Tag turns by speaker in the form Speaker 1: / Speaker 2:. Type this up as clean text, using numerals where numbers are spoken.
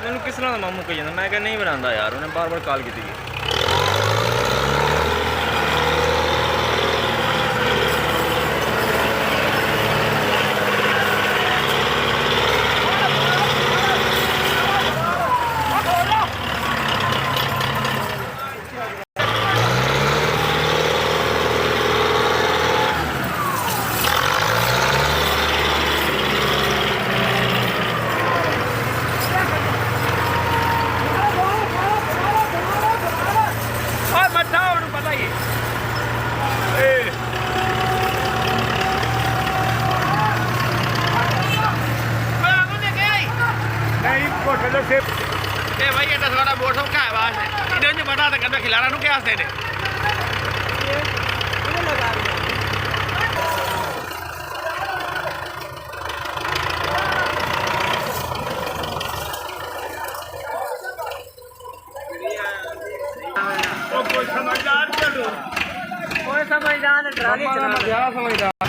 Speaker 1: मैंने किस तरह का मामू कही जाता, मैं क्या नहीं बनाता यार, उन्हें बार बार कॉल की थी।
Speaker 2: भाई ये 10 बोर्ड सब क्या है बात है इधर जो बता था कभी खिलाना नु क्या हंसते ने
Speaker 3: कोई समझदार डराने चला